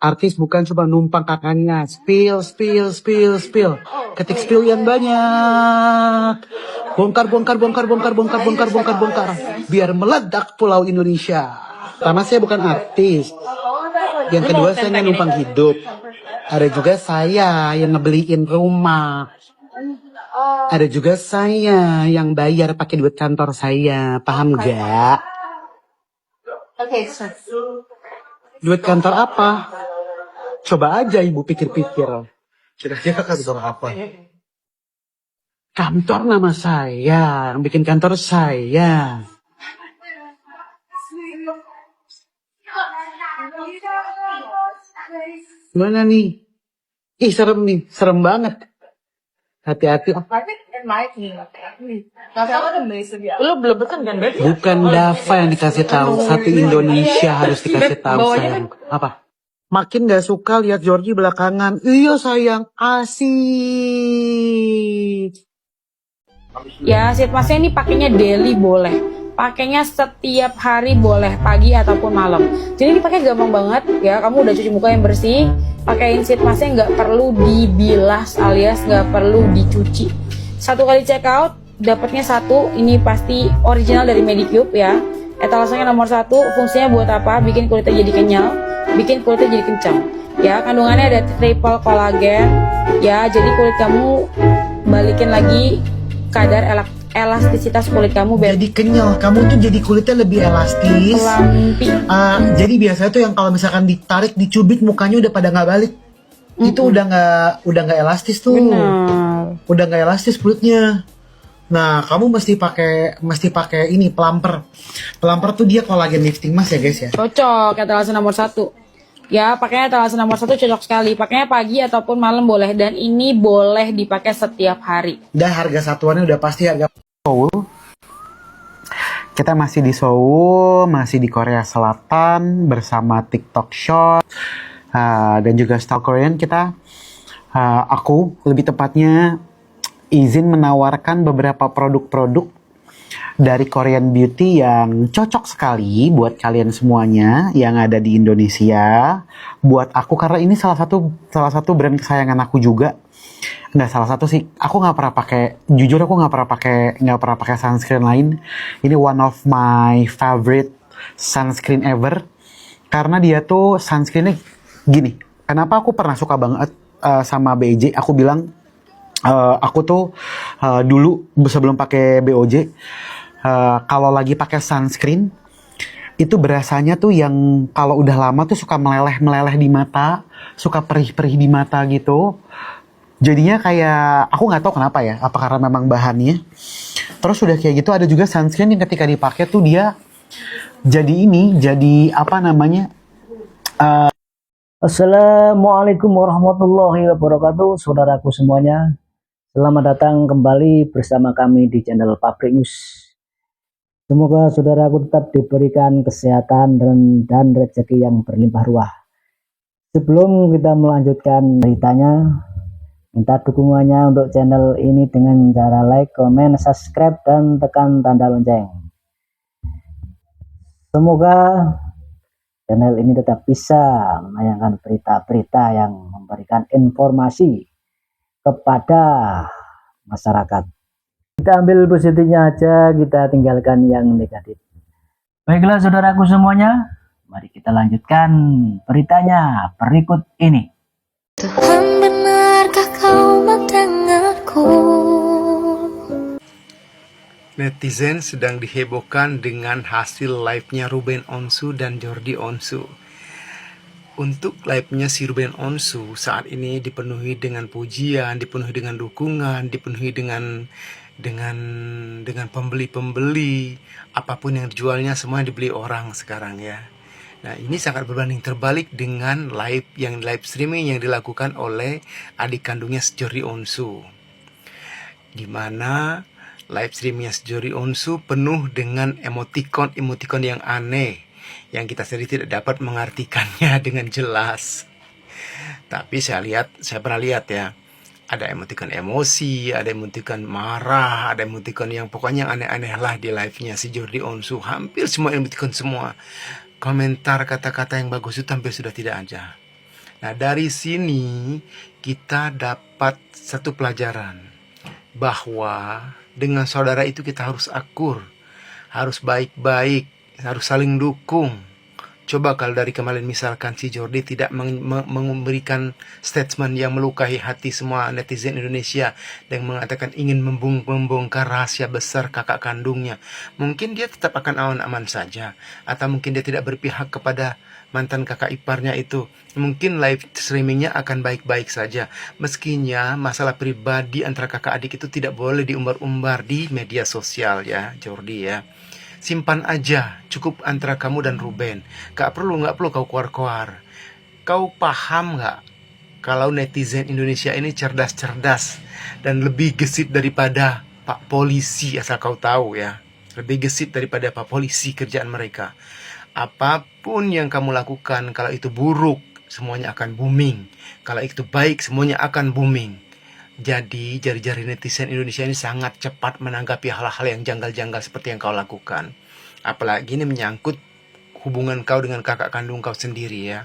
Artis bukan cuma numpang kakaknya. Spill, spill, spill, spill. Ketik spill yang banyak. Bongkar, bongkar, bongkar, bongkar, bongkar, bongkar, bongkar, bongkar. Biar meledak Pulau Indonesia. Pertama, saya bukan artis. Yang kedua, saya nggak numpang hidup. Ada juga saya yang ngebeliin rumah. Ada juga saya yang bayar pakai duit kantor saya. Paham gak? Oke, so. Duit kantor apa? Coba aja ibu pikir-pikir. Kira-kira kantor apa? Kantor nama saya. Yang bikin kantor saya. Gimana nih? Ih, serem nih. Serem banget. Hati-hati. Lu belum pesen kan, Beb? Bukan Dava yang dikasih tahu. Satu Indonesia harus dikasih tahu, sayang. Apa? Makin gak suka lihat Georgie belakangan. Iya, sayang. Asik. Ya, sheet mask ini pakainya daily boleh, pakainya setiap hari boleh, pagi ataupun malam. Jadi dipakai gampang banget ya. Kamu udah cuci muka yang bersih, pakaiin sheet masknya, nggak perlu dibilas alias nggak perlu dicuci. Satu kali check out dapatnya satu. Ini pasti original dari Medicube ya. Etalasenya nomor 1. Fungsinya buat apa? Bikin kulitnya jadi kenyal, bikin kulitnya jadi kencang. Ya, kandungannya ada triple kolagen. Ya, jadi kulit kamu balikin lagi kadar elastisitas kulit kamu. Jadi kenyal, kamu tuh jadi kulitnya lebih elastis. Lampi. Jadi biasanya tuh yang kalau misalkan ditarik, dicubit mukanya udah pada nggak balik. Itu udah nggak elastis tuh. Benar. Udah nggak elastis kulitnya. Nah, kamu mesti pakai ini plumper. Plumper tuh dia kolagen lifting mask ya guys ya. Cocok etalase nomor 1. Ya, pakainya etalase nomor 1 cocok sekali. Pakainya pagi ataupun malam boleh, dan ini boleh dipakai setiap hari. Dan harga satuannya udah pasti harga Seoul. Kita masih di Seoul, masih di Korea Selatan bersama TikTok Shop dan juga Style Korean. Aku lebih tepatnya izin menawarkan beberapa produk-produk dari Korean Beauty yang cocok sekali buat kalian semuanya yang ada di Indonesia. Buat aku, karena ini salah satu brand kesayangan aku juga. Nggak salah satu sih, aku nggak pernah pakai, jujur aku nggak pernah pakai sunscreen lain. Ini one of my favorite sunscreen ever, karena dia tuh sunscreennya gini. Kenapa aku pernah suka banget sama BJ? Aku bilang aku tuh dulu sebelum pakai BOJ, kalau lagi pakai sunscreen itu berasanya tuh yang kalau udah lama tuh suka meleleh di mata, suka perih-perih di mata gitu. Jadinya kayak, aku nggak tahu kenapa ya, apa karena memang bahannya. Terus udah kayak gitu, ada juga sunscreen yang ketika dipakai tuh dia jadi apa namanya? Assalamualaikum warahmatullahi wabarakatuh, saudaraku semuanya. Selamat datang kembali bersama kami di channel Pabrik News. Semoga saudaraku tetap diberikan kesehatan dan rezeki yang berlimpah ruah. Sebelum kita melanjutkan beritanya, minta dukungannya untuk channel ini dengan cara like, comment, subscribe, dan tekan tanda lonceng. Semoga channel ini tetap bisa menayangkan berita-berita yang memberikan informasi kepada masyarakat. Kita ambil positifnya aja, kita tinggalkan yang negatif. Baiklah saudaraku semuanya, mari kita lanjutkan beritanya berikut ini. Tuhan, benarkah kau mendengarku? Netizen sedang dihebohkan dengan hasil live-nya Ruben Onsu dan Jordi Onsu. Untuk live-nya si Ruben Onsu saat ini dipenuhi dengan pujian, dipenuhi dengan dukungan, dipenuhi dengan pembeli-pembeli. Apapun yang dijualnya semua dibeli orang sekarang ya. Nah, ini sangat berbanding terbalik dengan live streaming yang dilakukan oleh adik kandungnya Jordi Onsu. Di mana live streamingnya Jordi Onsu penuh dengan emoticon yang aneh, yang kita sendiri tidak dapat mengartikannya dengan jelas. Tapi saya pernah lihat ya, ada emoticon emosi, ada emoticon marah, ada emoticon yang pokoknya aneh-aneh lah di live-nya si Jordi Onsu. Hampir semua emoticon semua. Komentar kata-kata yang bagus itu hampir sudah tidak ada. Nah, dari sini kita dapat satu pelajaran bahwa dengan saudara itu kita harus akur, harus baik-baik, harus saling dukung. Coba kalau dari kemarin misalkan si Jordi tidak memberikan statement yang melukai hati semua netizen Indonesia dan mengatakan ingin membongkar rahasia besar kakak kandungnya, mungkin dia tetap akan aman-aman saja, atau mungkin dia tidak berpihak kepada mantan kakak iparnya itu. Mungkin live streamingnya akan baik-baik saja, meskinya masalah pribadi antara kakak adik itu tidak boleh diumbar-umbar di media sosial ya Jordi ya. Simpan aja, cukup antara kamu dan Ruben. Nggak perlu kau keluar-keluar. Kau paham nggak kalau netizen Indonesia ini cerdas-cerdas dan lebih gesit daripada Pak Polisi, asal kau tahu ya. Lebih gesit daripada Pak Polisi kerjaan mereka. Apapun yang kamu lakukan, kalau itu buruk, semuanya akan booming. Kalau itu baik, semuanya akan booming. Jadi jari-jari netizen Indonesia ini sangat cepat menanggapi hal-hal yang janggal-janggal seperti yang kau lakukan. Apalagi ini menyangkut hubungan kau dengan kakak kandung kau sendiri ya.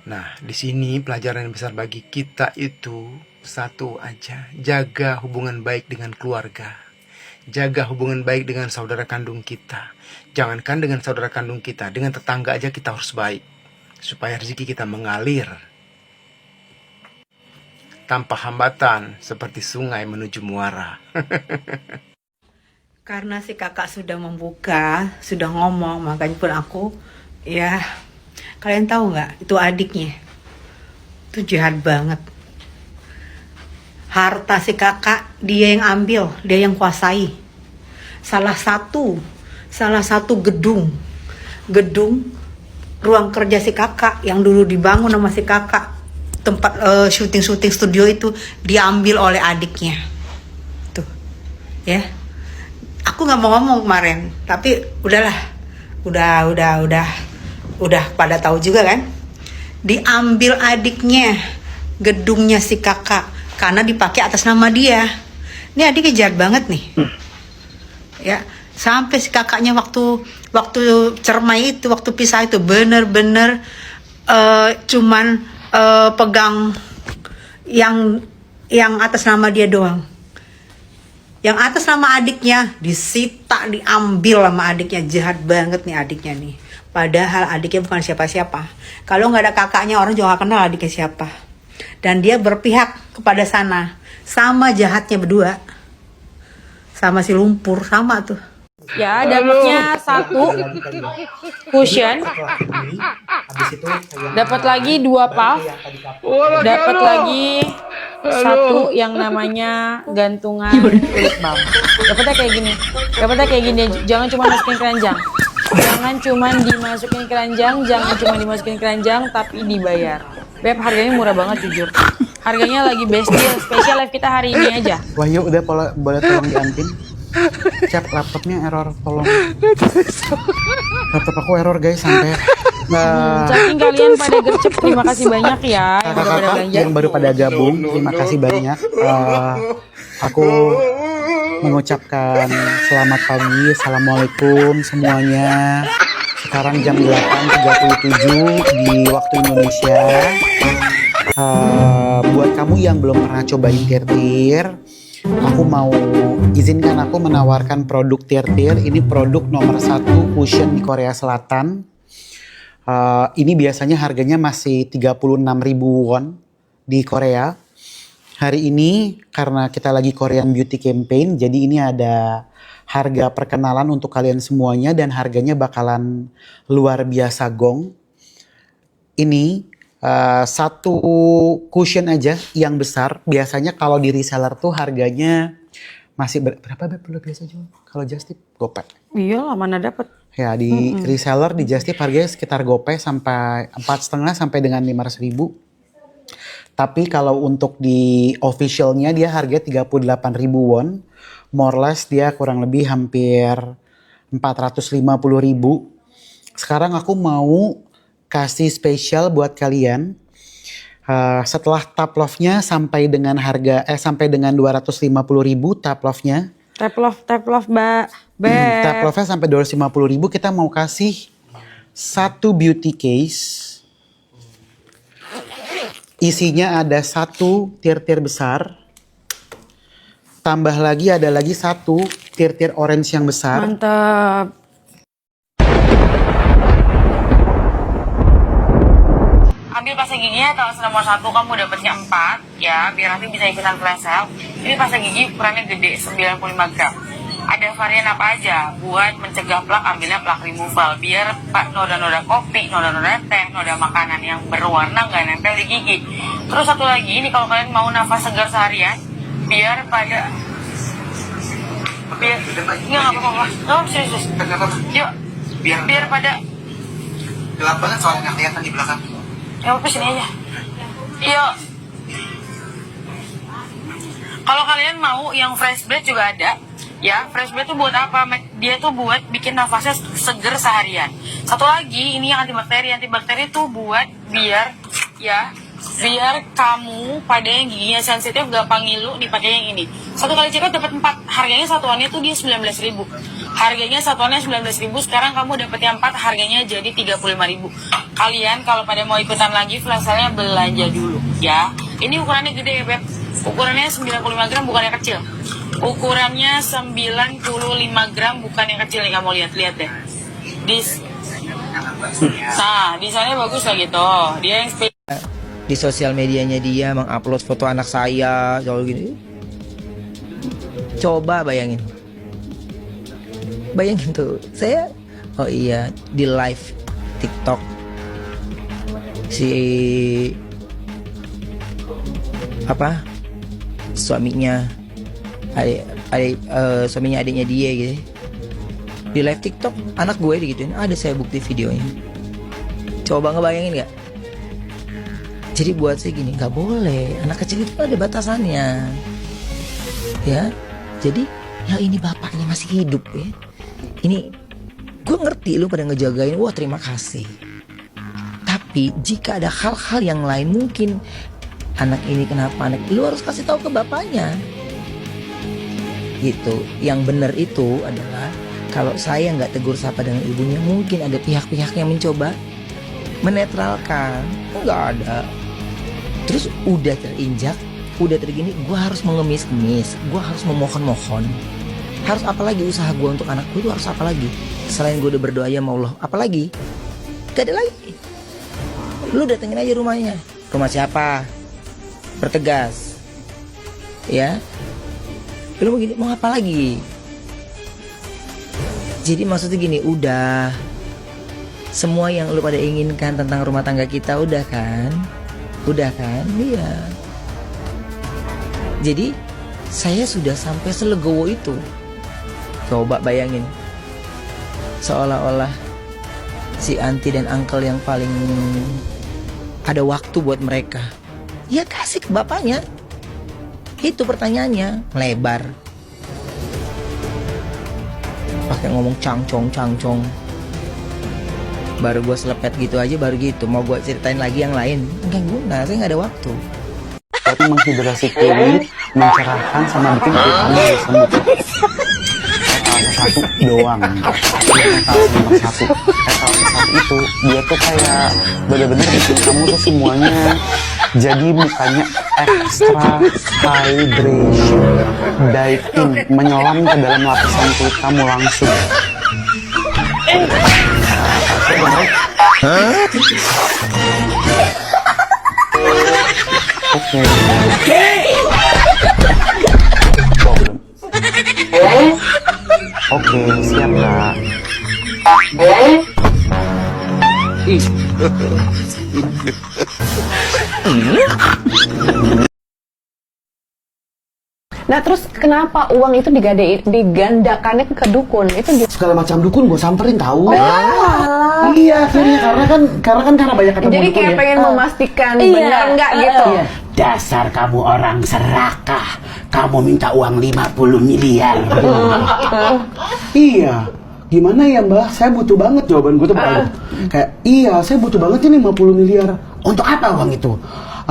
Nah, di sini pelajaran yang besar bagi kita itu satu aja. Jaga hubungan baik dengan keluarga. Jaga hubungan baik dengan saudara kandung kita. Jangankan dengan saudara kandung kita, dengan tetangga aja kita harus baik. Supaya rezeki kita mengalir tanpa hambatan seperti sungai menuju muara. Karena si kakak sudah membuka, sudah ngomong, makanya pun aku, ya kalian tahu nggak, itu adiknya, itu jahat banget. Harta si kakak dia yang ambil, dia yang kuasai. Salah satu gedung ruang kerja si kakak yang dulu dibangun sama si kakak, tempat syuting studio itu diambil oleh adiknya tuh ya. Aku nggak mau ngomong kemarin, tapi udahlah, udah pada tahu juga kan, diambil adiknya gedungnya si kakak karena dipakai atas nama dia. Ini adiknya jahat banget nih ya, sampai si kakaknya waktu cermai itu, waktu pisah itu bener-bener cuman pegang yang atas nama dia doang. Yang atas nama adiknya disita, diambil sama adiknya. Jahat banget nih adiknya nih. Padahal adiknya bukan siapa-siapa. Kalau nggak ada kakaknya, orang juga nggak kenal adiknya siapa. Dan dia berpihak kepada sana. Sama jahatnya berdua. Sama si lumpur, sama tuh. Ya, dapatnya satu cushion, dapat lagi 2 puff, dapat lagi satu yang namanya gantungan lip balm. Dapatnya kayak gini, jangan cuma masukin keranjang, jangan cuma dimasukin keranjang, tapi dibayar. Beb, harganya murah banget jujur. Harganya lagi best deal, spesial live kita hari ini aja. Wahyu udah boleh tolong diantin. Cep, laptopnya error, tolong. Laptop aku error guys, sampai Saking kalian pada gercep, terima kasih banyak ya yang udah pada kakak-kakak belanja. yang baru pada gabung, terima kasih banyak. Aku mengucapkan selamat pagi, assalamualaikum semuanya. Sekarang jam 8.37 di waktu Indonesia. Buat kamu yang belum pernah cobain tirtir, aku mau izinkan aku menawarkan produk tirtir. Ini produk nomor 1 cushion di Korea Selatan. Ini biasanya harganya masih 36.000 won di Korea. Hari ini karena kita lagi Korean Beauty Campaign, jadi ini ada harga perkenalan untuk kalian semuanya dan harganya bakalan luar biasa gong. Ini satu cushion aja yang besar, biasanya kalau di reseller tuh harganya masih berapa biasa jual? Kalau Just Tip gopay. Iya lah, mana dapet. Ya di reseller di Just Tip harganya sekitar gopay sampai 4,5 sampai dengan 500.000. Tapi kalau untuk di officialnya dia harganya 38.000 won. More or less dia kurang lebih hampir 450.000. Sekarang aku mau kasih spesial buat kalian. Setelah tap love-nya sampai dengan harga sampai dengan 250.000 tap love-nya. Tap love, Mbak. Tap love-nya sampai 250.000, kita mau kasih satu beauty case Isinya ada 1 tir-tir besar. Tambah lagi ada lagi 1 tir-tir orange yang besar. Mantap. Ambil pasta giginya kalau nomor 1 kamu dapatnya 4 ya, biar nanti bisa ikutan flash sale. Ini pasta gigi ukurannya gede 95 gram. Ada varian apa aja buat mencegah plak, ambilnya plak removal biar noda-noda kopi, noda-noda teh, noda makanan yang berwarna nggak nempel di gigi. Terus satu lagi ini kalau kalian mau nafas segar seharian biar pada nggak apa-apa, nggak serius. Yuk biar pada Gelap banget soalnya nggak kelihatan di belakang. ya udah sini aja. Yuk. Kalau kalian mau yang fresh breath juga ada. Ya, fresh breath itu buat apa? Dia tuh buat bikin nafasnya seger seharian. Satu lagi, ini yang antibakteri. Antibakteri tuh buat biar kamu pada yang giginya sensitif gampang ngilu nih pakai yang ini. Satu kali check out dapat 4. Harganya satuannya tuh dia 19.000. Harganya satuannya 19.000. Sekarang kamu dapatnya 4, harganya jadi 35.000. Kalian kalau pada mau ikutan lagi flash sale-nya belanja dulu ya. Ini ukurannya gede ya, Beb. Ukurannya 95 gram bukan yang kecil. Ukurannya 95 gram bukan yang kecil nih, kamu lihat deh. Nah, desainnya bagus lah gitu. Dia yang di sosial medianya dia mengupload foto anak saya kalau gini. Coba bayangin tuh saya, oh iya, di live TikTok si suaminya suaminya adiknya dia gitu di live TikTok, anak gue digituin. Ada saya bukti videonya. Coba ngebayangin nggak? Jadi buat saya gini, nggak boleh. Anak kecil itu ada batasannya, ya. Jadi ya ini bapaknya masih hidup ya. Ini gue ngerti lu pada ngejagain, wah terima kasih. Tapi jika ada hal-hal yang lain, mungkin anak ini kenapa, lu harus kasih tahu ke bapaknya. Gitu. Yang benar itu adalah kalau saya nggak tegur sapa dengan ibunya, mungkin ada pihak-pihak yang mencoba menetralkan. Nggak ada. Terus udah terinjak, udah tergini, gue harus mengemis-ngemis, gue harus memohon-mohon. Harus apa lagi usaha gue untuk anak gue itu harus apa lagi? Selain gue udah berdoa ya Allah, apa lagi? Gak ada lagi. Lu datengin aja rumahnya. Rumah siapa? Pertegas. Ya. Lu mau gini, mau apa lagi? Jadi maksudnya gini, udah semua yang lu pada inginkan tentang rumah tangga kita udah kan? Iya. Jadi saya sudah sampai selegowo itu. Coba bayangin, seolah-olah si anti dan uncle yang paling ada waktu buat mereka, ya kasih ke bapaknya. Itu pertanyaannya melebar, pakai ngomong cangcong. Baru gue selepet gitu aja, baru gitu mau gue ceritain lagi yang lain, enggak guna, saya nggak ada waktu. Tapi menghidrasi kulit, mencerahkan sama bikin kulit kamu sembuh. Satu doang. Nomor satu itu dia tuh kayak bener-bener bikin kamu tuh semuanya jadi mukanya extra hydration, dive in, menyelam ke dalam lapisan kulit kamu langsung. Oke. Oke, siap Kak. Nah terus kenapa uang itu digandakannya ke dukun? Itu Segala macam dukun gue samperin tahu. Iya, akhirnya karena banyak ketemu jadi dukun kayak ya. pengen memastikan benar nggak gitu. Iya. Dasar kamu orang serakah. Kamu minta uang 50 miliar. Iya. Gimana ya Mbak? Saya butuh banget, jawaban gue tuh kayak iya, saya butuh banget ini 50 miliar. Untuk apa uang itu?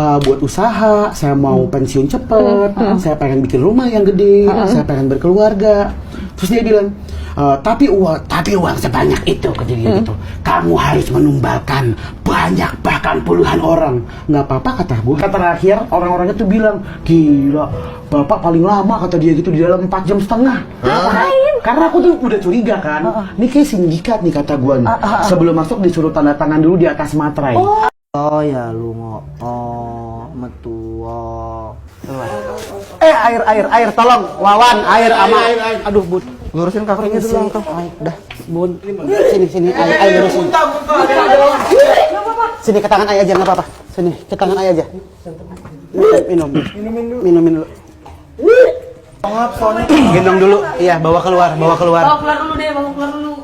Buat usaha, saya mau pensiun cepet, saya pengen bikin rumah yang gede, saya pengen berkeluarga. Terus dia bilang, tapi uang sebanyak itu, kata dia gitu, kamu harus menumbalkan banyak, bahkan puluhan orang. Nggak apa-apa, kata gue. Terakhir orang-orangnya tuh bilang, gila, bapak paling lama, kata dia gitu, di dalam 4 jam setengah. Karena aku tuh udah curiga kan, ini kayak sindikat nih, kata gue. Sebelum masuk disuruh tanda tangan dulu di atas materai. Oh ya lu metua. Air, tolong, Wawan, air ama. Aduh, Bun, lurusin covernya dulu, Uncle. Dah, Bun. Sini, air lurusin. Sini ke tangan aja nggak apa-apa. Sini, ke tangan aja. Minum dulu. Gendong dulu, iya, bawa keluar. Bawa keluar dulu.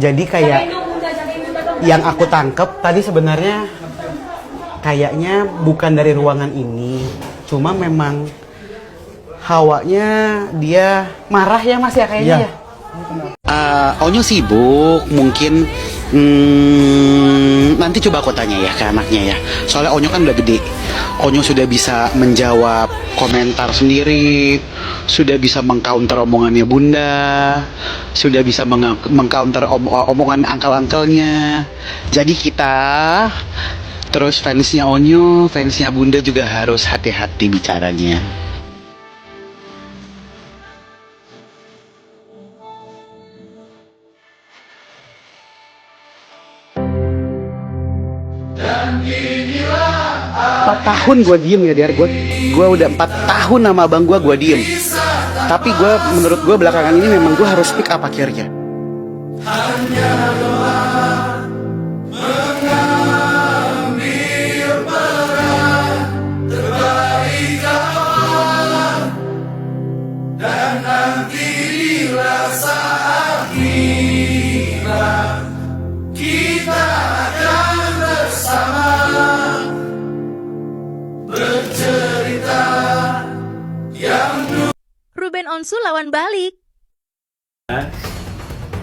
Jadi kayak yang aku tangkep tadi sebenarnya kayaknya bukan dari ruangan ini, cuma memang hawanya dia marah ya Mas ya kayaknya ya. Onyo sibuk mungkin, nanti coba aku tanya ya ke anaknya ya, soalnya Onyo kan udah gede. Onyo sudah bisa menjawab komentar sendiri, sudah bisa mengcounter omongannya Bunda, sudah bisa mengcounter omongan angkel-angkelnya. Jadi kita, terus fansnya Onyo, fansnya Bunda juga harus hati-hati bicaranya. Empat tahun gue diem ya, Dar. Gue udah 4 tahun sama abang gue diem. Tapi menurut gue belakangan ini memang gue harus speak up akhirnya. Ruben Onsu lawan balik.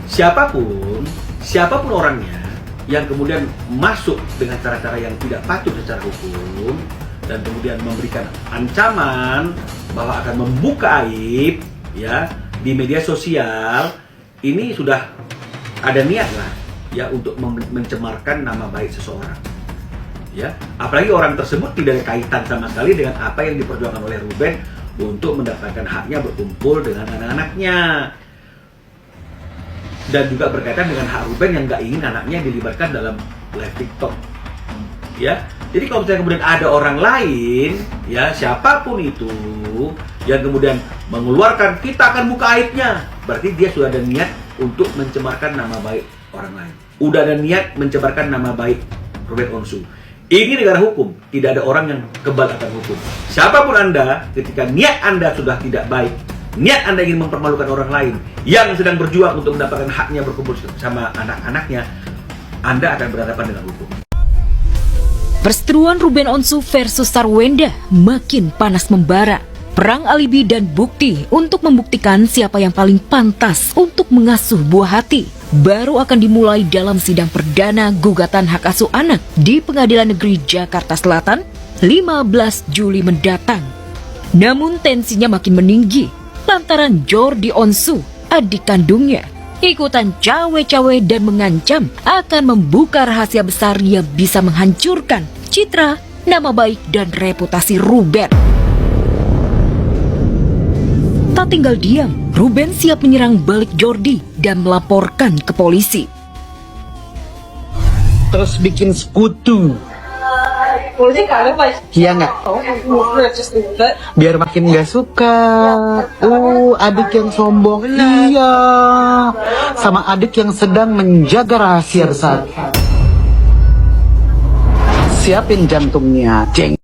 Siapapun orangnya yang kemudian masuk dengan cara-cara yang tidak patut secara hukum dan kemudian memberikan ancaman bahwa akan membuka aib ya di media sosial, ini sudah ada niat lah ya untuk mencemarkan nama baik seseorang. Ya, apalagi orang tersebut tidak ada kaitan sama sekali dengan apa yang diperjuangkan oleh Ruben untuk mendapatkan haknya berkumpul dengan anak-anaknya, dan juga berkaitan dengan hak Ruben yang nggak ingin anaknya dilibatkan dalam live TikTok. Ya, jadi kalau misalnya kemudian ada orang lain, ya siapapun itu yang kemudian mengeluarkan kita akan buka aibnya, berarti dia sudah ada niat untuk mencemarkan nama baik orang lain. Udah ada niat mencemarkan nama baik Ruben Onsu. Ini negara hukum, tidak ada orang yang kebal akan hukum. Siapapun Anda, ketika niat Anda sudah tidak baik, niat Anda ingin mempermalukan orang lain yang sedang berjuang untuk mendapatkan haknya berkumpul sama anak-anaknya, Anda akan berhadapan dengan hukum. Perseteruan Ruben Onsu versus Sarwenda makin panas membara. Perang alibi dan bukti untuk membuktikan siapa yang paling pantas untuk mengasuh buah hati baru akan dimulai dalam sidang perdana gugatan hak asuh anak di Pengadilan Negeri Jakarta Selatan 15 Juli mendatang. Namun tensinya makin meninggi lantaran Jordi Onsu, adik kandungnya, ikutan cawe-cawe dan mengancam akan membuka rahasia besar yang bisa menghancurkan citra, nama baik, dan reputasi Ruben. Tak tinggal diam, Ruben siap menyerang balik Jordi dan melaporkan ke polisi. Terus bikin sekutu. Iya nggak? Biar makin nggak suka. Adik yang sombong. Iya. Sama adik yang sedang menjaga rahasia besar. Siapin jantungnya, ceng.